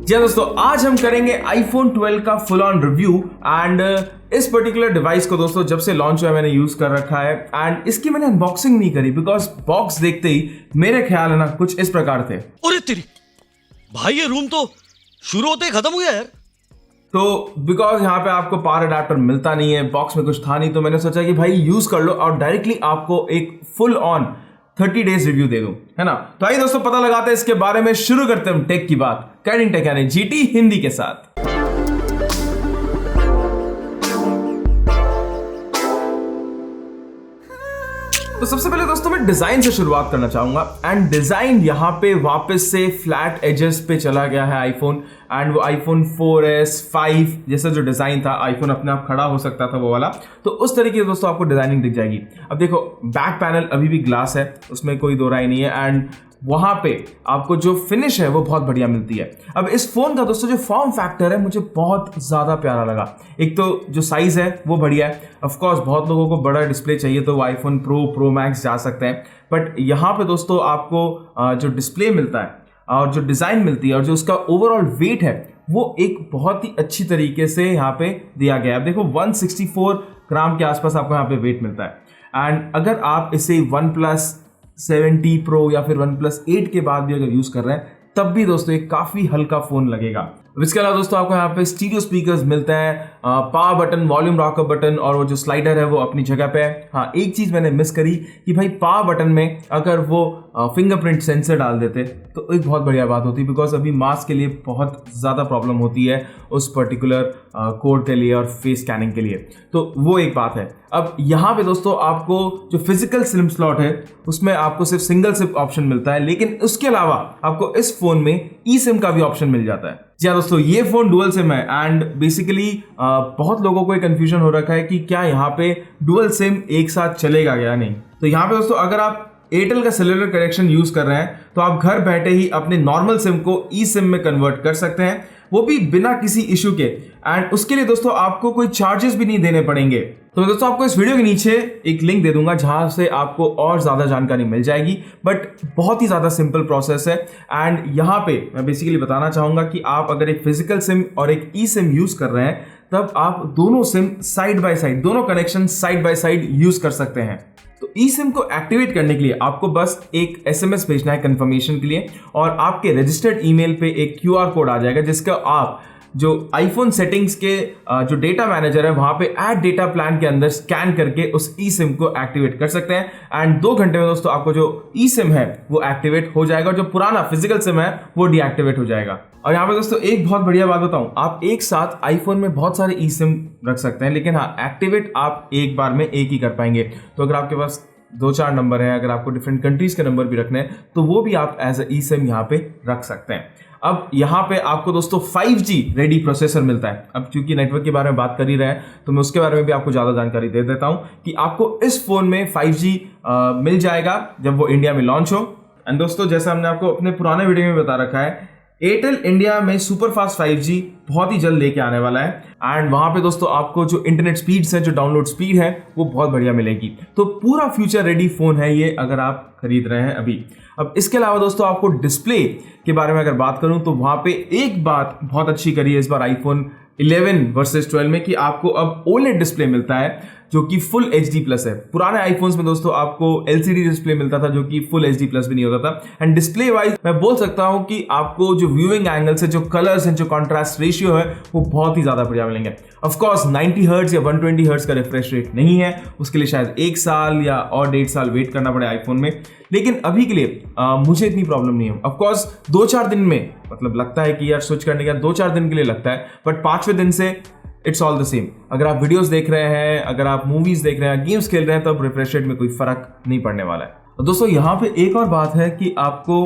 जी हाँ दोस्तों, आज हम करेंगे iPhone 12 का फुल ऑन रिव्यू एंड इस पर्टिकुलर डिवाइस को दोस्तों जब से लॉन्च हुआ मैंने यूज कर रखा है एंड इसकी मैंने अनबॉक्सिंग नहीं करी बिकॉज बॉक्स देखते ही मेरे ख्याल है ना कुछ इस प्रकार थे। अरे तेरी भाई, ये रूम तो शुरू होते ही खत्म हो गया यार। तो बिकॉज यहाँ पे आपको पावर अडेप्टर मिलता नहीं है, बॉक्स में कुछ था नहीं, तो मैंने सोचा कि भाई यूज कर लो और डायरेक्टली आपको एक फुल ऑन 30 डेज रिव्यू दे दूं, है ना। तो आइए दोस्तों पता लगाते हैं इसके बारे में। शुरू करते हैं हम टेक की बात कैडिंग टेक यानी जीटी हिंदी के साथ। तो सबसे पहले दोस्तों मैं डिजाइन से शुरुआत करना चाहूंगा एंड डिजाइन यहाँ पे वापस से फ्लैट एजेस पे चला गया है आईफोन एंड वो आईफोन 4S 5 जैसा जो डिजाइन था, आईफोन अपने आप खड़ा हो सकता था वो वाला, तो उस तरीके से दोस्तों आपको डिजाइनिंग दिख जाएगी। अब देखो बैक पैनल अभी भी ग्लास है, उसमें कोई दो राय नहीं है एंड वहां पे आपको जो फिनिश है वो बहुत बढ़िया मिलती है। अब इस फोन का दोस्तों जो फॉर्म फैक्टर है मुझे बहुत ज्यादा प्यारा लगा। एक तो जो साइज है वो बढ़िया है, ऑफ कोर्स बहुत लोगों को बड़ा डिस्प्ले चाहिए तो वो आईफोन प्रो मैक्स जा सकते हैं, बट यहाँ पे दोस्तों आपको जो डिस्प्ले मिलता है और जो डिजाइन मिलती है और जो उसका ओवरऑल वेट है वो एक बहुत ही अच्छी तरीके से यहाँ पे दिया गया है। देखो 164 ग्राम के आसपास आपको यहाँ पे वेट मिलता है एंड अगर आप इसे OnePlus 7T Pro या फिर OnePlus 8 के बाद भी अगर यूज कर रहे हैं तब भी दोस्तों एक काफी हल्का फोन लगेगा। इसके अलावा दोस्तों आपको यहाँ पे स्टीरियो स्पीकर्स मिलते हैं, power button, volume rocker button और वो जो स्लाइडर है वो अपनी जगह पे है। हाँ, एक चीज मैंने मिस करी कि भाई पावर बटन में अगर वो फिंगरप्रिंट सेंसर डाल देते तो एक बहुत बढ़िया बात होती, बिकॉज अभी मास्क के लिए बहुत ज्यादा प्रॉब्लम होती है उस पर्टिकुलर कोड के लिए और फेस स्कैनिंग के लिए, तो वो एक बात है। अब यहाँ पे दोस्तों आपको जो फिजिकल सिम स्लॉट है उसमें आपको सिर्फ सिंगल सिम ऑप्शन मिलता है, लेकिन उसके अलावा आपको इस फोन में ई सिम का भी ऑप्शन मिल जाता है। जी हाँ दोस्तों, ये फोन डुअल सिम है एंड बेसिकली बहुत लोगों को एक कंफ्यूजन हो रखा है कि क्या यहाँ पे डुअल सिम एक साथ चलेगा या नहीं। तो यहाँ पे दोस्तों अगर आप एयरटेल का सेलुलर कनेक्शन यूज कर रहे हैं तो आप घर बैठे ही अपने नॉर्मल सिम को ई सिम में कन्वर्ट कर सकते हैं, वो भी बिना किसी इशू के, एंड उसके लिए दोस्तों आपको कोई चार्जेस भी नहीं देने पड़ेंगे। तो दोस्तों आपको इस वीडियो के नीचे एक लिंक दे दूंगा जहां से आपको और ज्यादा जानकारी मिल जाएगी, बट बहुत ही ज्यादा सिंपल प्रोसेस है एंड यहाँ पे मैं बेसिकली बताना चाहूंगा कि आप अगर एक फिजिकल सिम और एक ई सिम यूज कर रहे हैं तब आप दोनों सिम साइड बाय साइड, दोनों connection side by side use कर सकते हैं। तो ई सिम को एक्टिवेट करने के लिए आपको बस एक SMS भेजना है कंफर्मेशन के लिए और आपके रजिस्टर्ड ईमेल पे एक QR कोड आ जाएगा जिसका आप जो आईफोन सेटिंग्स के जो डेटा मैनेजर है वहां पे ऐड डेटा प्लान के अंदर स्कैन करके उस ई सिम को एक्टिवेट कर सकते हैं एंड 2 घंटे में दोस्तों आपको जो ई सिम है वो एक्टिवेट हो जाएगा और जो पुराना फिजिकल सिम है वो डीएक्टिवेट हो जाएगा। और यहाँ पे दोस्तों एक बहुत बढ़िया बात बताऊं, आप एक साथ आईफोन में बहुत सारे ई सिम रख सकते हैं, लेकिन हाँ एक्टिवेट आप एक बार में एक ही कर पाएंगे। तो अगर आपके पास 2-4 नंबर हैं, अगर आपको डिफरेंट कंट्रीज के नंबर भी रखने हैं तो वो भी आप एज ए ई सिम यहाँ पे रख सकते हैं। अब यहाँ पे आपको दोस्तों 5G रेडी प्रोसेसर मिलता है। अब क्योंकि नेटवर्क के बारे में बात कर ही रहे हैं तो मैं उसके बारे में भी आपको ज़्यादा जानकारी दे देता हूँ कि आपको इस फोन में 5G मिल जाएगा जब वो इंडिया में लॉन्च हो। एंड दोस्तों जैसा हमने आपको अपने पुराने वीडियो में बता रखा है, एयरटेल इंडिया में सुपर फास्ट 5G बहुत ही जल्द लेके आने वाला है एंड वहां पे दोस्तों आपको जो इंटरनेट स्पीड्स है, जो डाउनलोड स्पीड है वो बहुत बढ़िया मिलेगी। तो पूरा फ्यूचर रेडी फोन है ये अगर आप खरीद रहे हैं अभी। अब इसके अलावा दोस्तों आपको डिस्प्ले के बारे में अगर बात करूं तो वहां पे एक बात बहुत अच्छी करी है इस बार आईफोन 11 वर्सेस 12 में कि आपको अब OLED डिस्प्ले मिलता है जो कि फुल HD+ है। पुराने आईफोन्स में दोस्तों आपको LCD डिस्प्ले मिलता था जो कि फुल HD+ भी नहीं होता था। एंड डिस्प्ले वाइज मैं बोल सकता हूं कि आपको जो व्यूइंग एंगल्स है, जो कलर्स हैं, जो कॉन्ट्रास्ट रेशियो है वो बहुत ही ज्यादा बढ़िया मिलेंगे। ऑफ कोर्स 90 हर्ट्ज या 120 हर्ट्ज का रिफ्रेश रेट नहीं है, उसके लिए शायद 1 साल या और 1.5 साल वेट करना पड़े आईफोन में, लेकिन अभी के लिए मुझे इतनी प्रॉब्लम नहीं है। ऑफ कोर्स 2-4 दिन में मतलब लगता है कि यार स्विच करने का 2-4 दिन के लिए लगता है, बट 5वें दिन से इट्स ऑल द सेम। अगर आप वीडियोस देख रहे हैं, अगर आप मूवीज देख रहे हैं, गेम्स खेल रहे हैं, तब रिफ्रेश रेट में कोई फर्क नहीं पड़ने वाला है। तो दोस्तों यहाँ पे एक और बात है कि आपको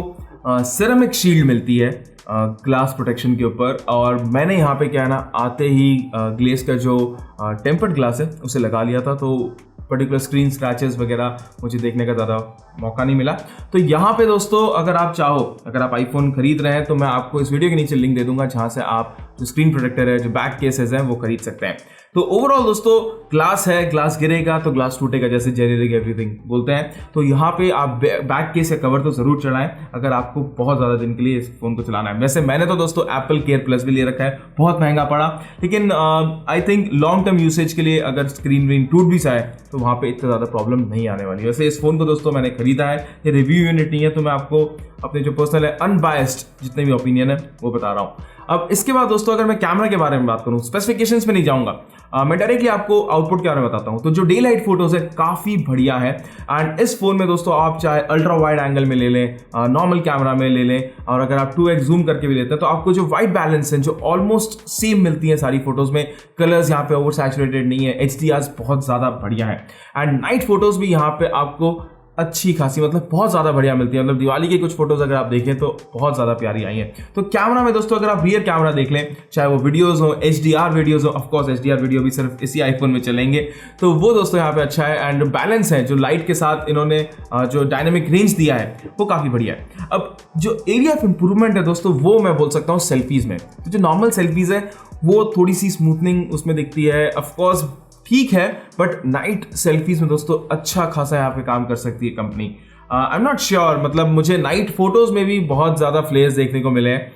सिरेमिक शील्ड मिलती है ग्लास प्रोटेक्शन के ऊपर, और मैंने यहाँ पे क्या है ना आते ही ग्लेस का जो टेम्पर्ड ग्लास है उसे लगा लिया था, तो पर्टिकुलर स्क्रीन स्क्रैचेस वगैरह मुझे देखने का ज़्यादा मौका नहीं मिला। तो यहाँ पे दोस्तों अगर आप चाहो, अगर आप आईफोन खरीद रहे हैं तो मैं आपको इस वीडियो के नीचे लिंक दे दूंगा जहाँ से आप जो स्क्रीन प्रोटेक्टर है, जो बैक केसेस हैं वो खरीद सकते हैं। तो ओवरऑल दोस्तों ग्लास है, ग्लास गिरेगा तो ग्लास टूटेगा, जैसे जेनेरिक एवरीथिंग बोलते हैं। तो यहाँ पे आप बैक केस या कवर तो जरूर चढ़ाएं अगर आपको बहुत ज्यादा दिन के लिए इस फोन को चलाना है। वैसे मैंने तो दोस्तों एप्पल केयर प्लस भी ले रखा है, बहुत महंगा पड़ा, लेकिन I think long term usage के लिए अगर स्क्रीन व्रीन टूट भी जाए तो वहाँ पे इतना ज्यादा प्रॉब्लम नहीं आने वाली। वैसे इस फोन को दोस्तों मैंने खरीदा है, ये रिव्यू यूनिट नहीं है, तो मैं आपको अपने जो पर्सनल है अनबायस्ड जितने भी ओपिनियन है वो बता रहा हूँ। अब इसके बाद दोस्तों अगर मैं कैमरा के बारे में बात करूं, स्पेसिफिकेशंस में नहीं जाऊंगा, मैं डायरेक्टली आपको आउटपुट के बारे में बताता हूं। तो जो डे लाइट फोटोज है काफी बढ़िया है, एंड इस फोन में दोस्तों आप चाहे अल्ट्रा वाइड एंगल में ले लें, नॉर्मल कैमरा में ले लें, और अगर आप 2x जूम करके भी लेते हैं तो आपको जो वाइट बैलेंस है जो ऑलमोस्ट सेम मिलती है सारी फोटोज में, कलर्स यहाँ पे ओवर सैचुरेटेड नहीं है, HDRs बहुत ज्यादा बढ़िया है, एंड नाइट फोटोज भी यहाँ पे आपको अच्छी खासी मतलब बहुत ज़्यादा बढ़िया मिलती है। मतलब दिवाली की कुछ फोटोज अगर आप देखें तो बहुत ज़्यादा प्यारी आई हैं। तो कैमरा में दोस्तों अगर आप रियर कैमरा देख लें, चाहे वो वीडियोस हो, HDR वीडियोस हो, ऑफकोर्स HDR वीडियो भी सिर्फ इसी आईफोन में चलेंगे, तो वो दोस्तों यहाँ पे अच्छा है, एंड बैलेंस है जो लाइट के साथ इन्होंने जो डायनेमिक रेंज दिया है वो काफ़ी बढ़िया है। अब जो एरिया ऑफ इंप्रूवमेंट है दोस्तों वो मैं बोल सकता हूँ सेल्फीज़ में। तो जो नॉर्मल सेल्फीज़ है वो थोड़ी सी स्मूथनिंग उसमें दिखती है, ऑफकोर्स ठीक है, बट नाइट सेल्फीज में दोस्तों अच्छा खासा यहाँ पे काम कर सकती है company. I am not sure, मतलब मुझे नाइट फोटोज में भी बहुत ज़्यादा फ्लेयर्स देखने को मिले हैं,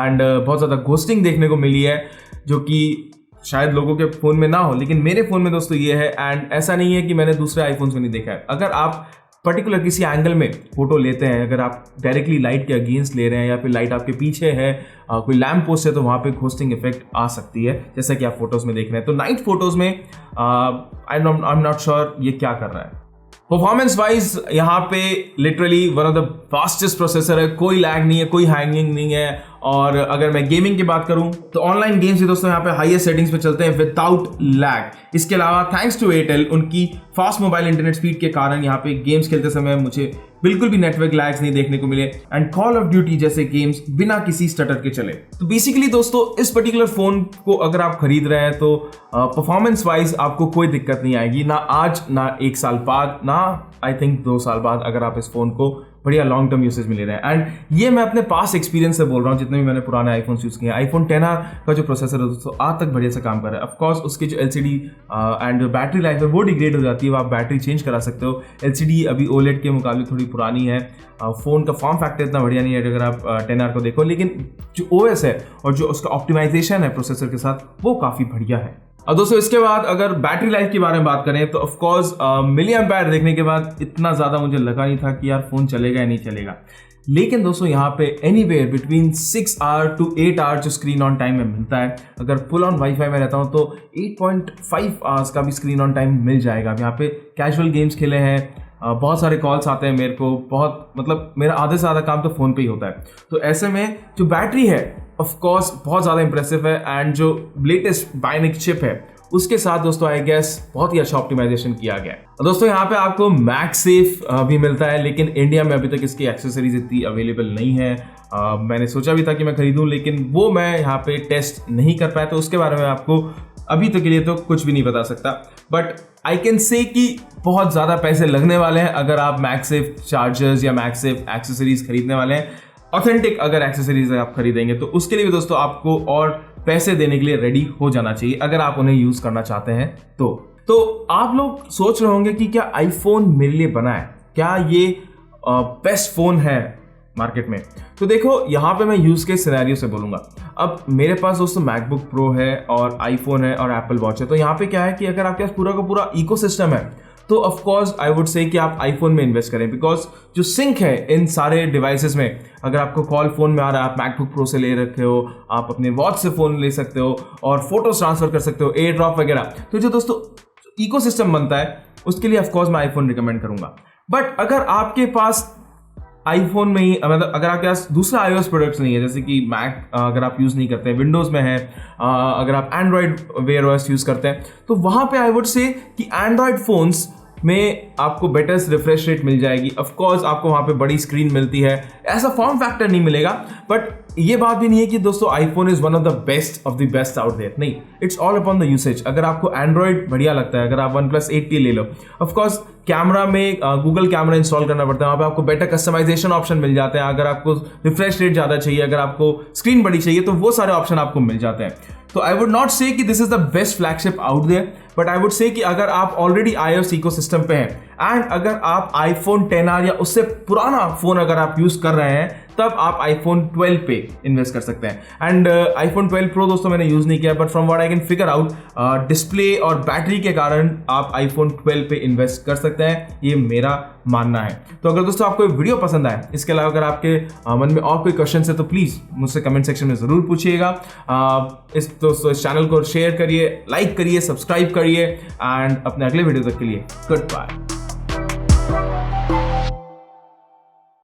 एंड बहुत ज़्यादा घोस्टिंग देखने को मिली है, जो कि शायद लोगों के फ़ोन में ना हो, लेकिन मेरे फ़ोन में दोस्तों ये है, एंड ऐसा नहीं है कि मैंने दूसरे आईफोन्स में नहीं देखा है। अगर आप पर्टिकुलर किसी एंगल में फोटो लेते हैं, अगर आप डायरेक्टली लाइट के अगेंस्ट ले रहे हैं या फिर लाइट आपके पीछे है, कोई लैम्प पोस्ट है, तो वहाँ पे घोस्टिंग इफेक्ट आ सकती है, जैसा कि आप फोटोज में देख रहे हैं। तो नाइट फोटोज में आई एम नॉट श्योर ये क्या कर रहा है। परफॉर्मेंस वाइज यहाँ पे literally one of the fastest processor है, कोई लैग नहीं है, कोई हैंगिंग नहीं है, और अगर मैं गेमिंग की बात करूं तो ऑनलाइन गेम्स भी दोस्तों यहाँ पे हाईएस्ट सेटिंग्स पे चलते हैं विदाउट लैग। इसके अलावा थैंक्स टू एयरटेल उनकी फास्ट मोबाइल इंटरनेट स्पीड के कारण यहाँ पे गेम्स खेलते समय मुझे बिल्कुल भी नेटवर्क लैग्स नहीं देखने को मिले, एंड कॉल ऑफ ड्यूटी जैसे गेम्स बिना किसी स्टटर के चले। तो बेसिकली दोस्तों इस पर्टिकुलर फोन को अगर आप खरीद रहे हैं तो परफॉर्मेंस वाइज आपको कोई दिक्कत नहीं आएगी, ना आज ना 1 साल बाद, ना आई थिंक 2 साल बाद, अगर आप इस फोन को बढ़िया लॉन्ग टर्म यूसेज में ले रहे हैं। एंड ये मैं अपने पास एक्सपीरियंस से बोल रहा हूँ, जितने भी मैंने पुराने आईफोन्स यूज़ किए हैं। आईफोन 10R का जो प्रोसेसर है दोस्तों आज तक बढ़िया से काम कर रहा है। ऑफकोर्स उसकी जो LCD एंड जो बैटरी लाइफ है वो डिग्रेड हो जाती है, आप बैटरी चेंज करा सकते हो। LCD अभी OLED के मुकाबले थोड़ी पुरानी है, फ़ोन का फॉर्म फैक्टर इतना बढ़िया नहीं है अगर आप 10R को देखो, लेकिन जो OS है और जो उसका ऑप्टिमाइजेशन है प्रोसेसर के साथ वो काफ़ी बढ़िया है। और दोस्तों इसके बाद अगर बैटरी लाइफ के बारे में बात करें तो ऑफकोर्स मिली एम्पायर देखने के बाद इतना ज़्यादा मुझे लगा नहीं था कि यार फ़ोन चलेगा या नहीं चलेगा, लेकिन दोस्तों यहाँ पे anywhere between 6 hour to 8 hour जो स्क्रीन ऑन टाइम में मिलता है, अगर फुल ऑन वाईफाई में रहता हूँ तो 8.5 hours का भी स्क्रीन ऑन टाइम मिल जाएगा। यहाँ पे कैजुअल गेम्स खेले हैं, बहुत सारे कॉल्स आते हैं मेरे को, बहुत मतलब मेरा आधे से ज़्यादा काम तो फ़ोन पे ही होता है। तो ऐसे में जो बैटरी है ऑफ कोर्स बहुत ज़्यादा इंप्रेसिव है, एंड जो लेटेस्ट बायोनिक चिप है उसके साथ दोस्तों आई गेस बहुत ही अच्छा ऑप्टिमाइजेशन किया गया है। दोस्तों यहाँ पे आपको मैगसेफ भी मिलता है, लेकिन इंडिया में अभी तक इसकी एक्सेसरीज इतनी अवेलेबल नहीं है। मैंने सोचा भी था कि मैं खरीदूं, लेकिन वो मैं यहाँ पे टेस्ट नहीं कर पाया, तो उसके बारे में आपको अभी तक के लिए तो कुछ भी नहीं बता सकता। बट आई कैन से कि बहुत ज़्यादा पैसे लगने वाले हैं अगर आप मैगसेफ चार्जर्स या मैगसेफ एक्सेसरीज खरीदने वाले हैं। ऑथेंटिक अगर एक्सेसरीज आप खरीदेंगे तो उसके लिए भी दोस्तों आपको और पैसे देने के लिए रेडी हो जाना चाहिए अगर आप उन्हें यूज़ करना चाहते हैं। तो आप लोग सोच रहे होंगे कि क्या आईफोन मेरे लिए बना है, क्या ये बेस्ट फ़ोन है मार्केट में। तो देखो यहाँ पे मैं यूज़ के सिनेरियो से बोलूँगा। अब मेरे पास दोस्तों मैकबुक प्रो है और आईफोन है और एप्पल वॉच है। तो यहाँ पे क्या है कि अगर आपके पास पूरा का पूरा इकोसिस्टम है तो of course I would say कि आप आईफोन में इन्वेस्ट करें, बिकॉज जो सिंक है इन सारे डिवाइसेस में, अगर आपको कॉल फोन में आ रहा है, आप मैकबुक प्रो से ले रखे हो, आप अपने वॉच से फ़ोन ले सकते हो और फोटोज ट्रांसफर कर सकते हो, एयर ड्रॉप वगैरह। तो जो दोस्तों इकोसिस्टम बनता है उसके लिए ऑफ कोर्स मैं आईफोन रिकमेंड करूँगा। बट अगर आपके पास आईफोन में ही मतलब अगर आपके पास दूसरा iOS प्रोडक्ट्स नहीं है, जैसे कि मैक अगर आप यूज़ नहीं करते हैं, विंडोज़ में है, अगर आप एंड्रॉयड वेयर OS यूज़ करते हैं, तो वहाँ पे आई वुड से कि एंड्रॉयड फ़ोन्स में आपको बेटर रिफ्रेश रेट मिल जाएगी। ऑफ कोर्स आपको वहाँ पे बड़ी स्क्रीन मिलती है, ऐसा फॉर्म फैक्टर नहीं मिलेगा। बट ये बात भी नहीं है कि दोस्तों iPhone is one of the best out there, नहीं, it's all upon the usage. अगर आपको एंड्रॉयड बढ़िया लगता है, अगर आप OnePlus 8T ले लो, ऑफ कोर्स कैमरा में गूगल कैमरा इंस्टॉल करना पड़ता है, वहाँ पे आपको बेटर कस्टमाइजेशन ऑप्शन मिल जाते हैं। अगर आपको रिफ्रेश रेट ज़्यादा चाहिए, अगर आपको स्क्रीन बड़ी चाहिए, तो वो सारे ऑप्शन आपको मिल जाते हैं। तो आई वुड नॉट से कि this is the best flagship out there, but I would say कि अगर आप ऑलरेडी iOS इकोसिस्टम पे हैं एंड अगर आप iPhone XR या उससे पुराना फोन अगर आप यूज कर रहे हैं, तब आप iPhone 12 पे इन्वेस्ट कर सकते हैं। एंड iPhone 12 Pro दोस्तों मैंने यूज नहीं किया, but from what I can figure out display और बैटरी के कारण आप iPhone 12 पे इन्वेस्ट कर सकते हैं, ये मेरा मानना है। तो अगर दोस्तों आपको वीडियो पसंद आए, इसके अलावा अगर आपके मन में और कोई क्वेश्चन है तो प्लीज मुझसे कमेंट सेक्शन में जरूर पूछिएगा। इस चैनल को शेयर करिए, लाइक करिए, सब्सक्राइब करिए एंड अपने अगले वीडियो तक के लिए गुड बाय।